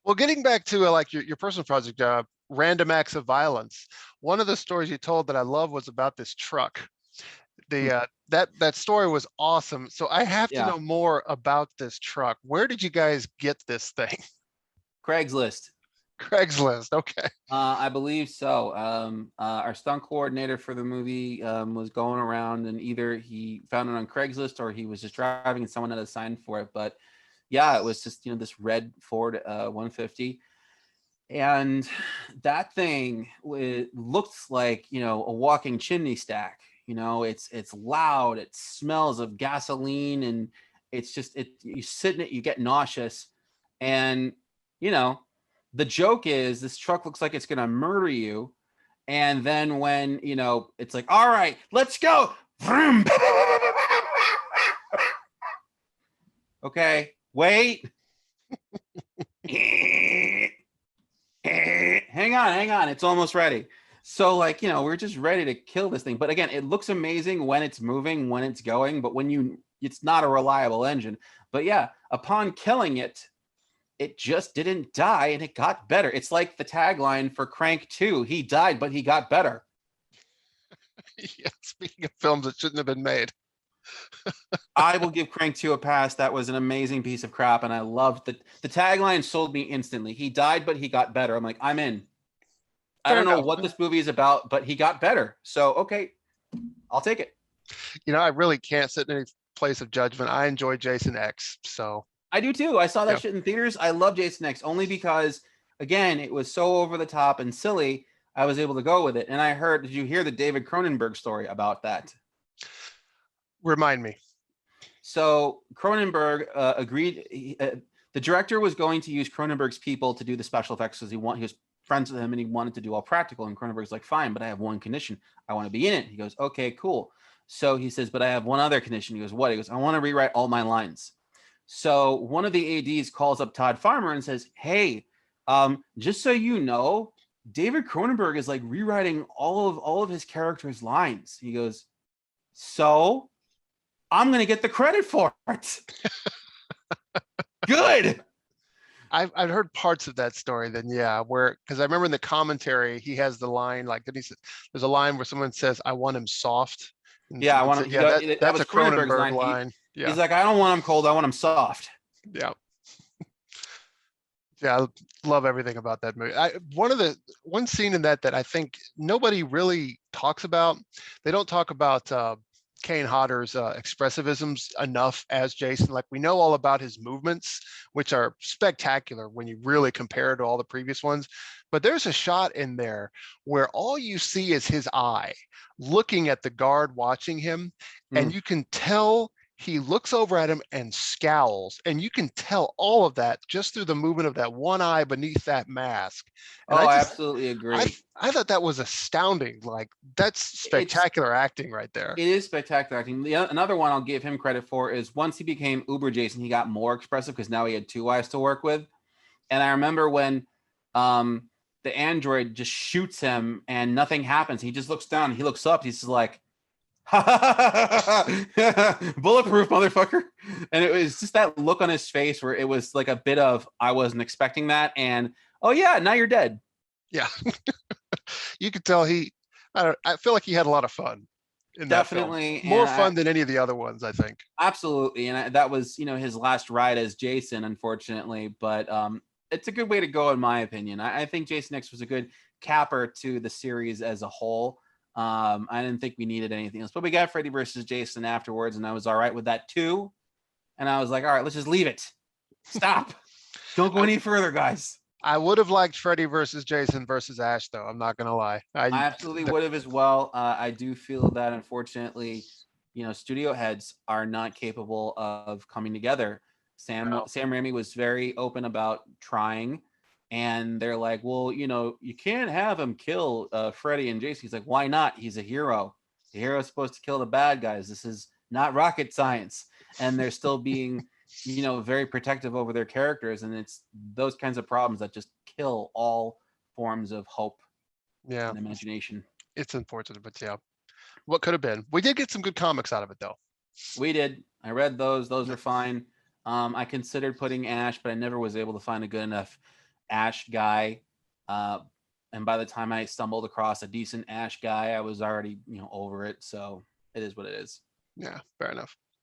Well, getting back to like your personal project, Random Acts of Violence. One of the stories you told that I love was about this truck. The that story was awesome. So I have to Yeah, know more about this truck. Where did you guys get this thing? Craigslist. Craigslist. Okay. I believe so. Our stunt coordinator for the movie was going around, and either he found it on Craigslist or he was just driving and someone had a sign for it. But yeah, it was just this red Ford 150, and that thing looks like a walking chimney stack. It's loud. It smells of gasoline, and it's just you sit in it, you get nauseous, and you know the joke is this truck looks like it's gonna murder you, and then when it's like, all right, let's go. Vroom. Okay, wait. Hang on, it's almost ready. So we're just ready to kill this thing. But again, it looks amazing when it's moving, when it's going, but it's not a reliable engine. But yeah, upon killing it, it just didn't die and it got better. It's like the tagline for Crank 2. He died, but he got better. Yeah, speaking of films that shouldn't have been made. I will give Crank 2 a pass. That was an amazing piece of crap, and I loved the tagline sold me instantly. He died, but he got better. I'm like, I'm in. I Fair don't know enough. what this movie is about, but he got better. So, okay, I'll take it. I really can't sit in any place of judgment. I enjoy Jason X. So I do too. I saw that yeah. shit in theaters. I love Jason X only because, again, it was so over the top and silly. I was able to go with it. And did you hear the David Cronenberg story about that? Remind me. So Cronenberg agreed. The director was going to use Cronenberg's people to do the special effects because he was friends with him and he wanted to do all practical. And Cronenberg's like, fine, but I have one condition. I want to be in it. He goes, okay, cool. So he says, but I have one other condition. He goes, what? He goes, I want to rewrite all my lines. So one of the ADs calls up Todd Farmer and says, hey, just so you know, David Cronenberg is like rewriting all of his characters' lines. He goes, so I'm going to get the credit for it. Good. I've heard parts of that story. Then yeah, because I remember in the commentary he has the line like that. There's a line where someone says, "I want him soft." And Yeah, I want him. yeah, That that's was a Cronenberg's Cronenberg line. line. Yeah, He's like, I don't want him cold. I want him soft. yeah, yeah. I love everything about that movie. One scene in that I think nobody really talks about. They don't talk about Kane Hodder's expressivisms enough as Jason. Like we know all about his movements, which are spectacular when you really compare it to all the previous ones. But there's a shot in there where all you see is his eye looking at the guard watching him, and you can tell he looks over at him and scowls, and you can tell all of that just through the movement of that one eye beneath that mask. And I absolutely agree. I thought that was astounding. Like that's spectacular acting right there. It is spectacular acting. Another one I'll give him credit for is once he became Uber Jason, he got more expressive because now he had two eyes to work with. And I remember when the android just shoots him and nothing happens. He just looks down. He looks up. He's just like, bulletproof, motherfucker. And it was just that look on his face where it was like a bit of, I wasn't expecting that. And, oh, yeah, now you're dead. Yeah. You could tell I feel like he had a lot of fun in Definitely. that film. More fun than any of the other ones, I think. Absolutely. And that was, his last ride as Jason, unfortunately. But it's a good way to go, in my opinion. I think Jason X was a good capper to the series as a whole. I didn't think we needed anything else, but we got Freddy versus Jason afterwards, and I was all right with that too. And I was like, all right, let's just leave it. Stop. Don't go any further, guys. I would have liked Freddy versus Jason versus Ash, though. I'm not gonna lie. I absolutely would have as well. I do feel that, unfortunately, studio heads are not capable of coming together. Sam Raimi was very open about trying. And they're like, well, you can't have him kill Freddy and Jason. He's like, why not? He's a hero. The hero is supposed to kill the bad guys. This is not rocket science. And they're still being, very protective over their characters. And it's those kinds of problems that just kill all forms of hope and imagination. It's unfortunate, but yeah. What could have been? We did get some good comics out of it, though. We did. I read those. Those are fine. I considered putting Ash, but I never was able to find a good enough Ash guy. And by the time I stumbled across a decent Ash guy, I was already, over it. So it is what it is. Yeah, fair enough.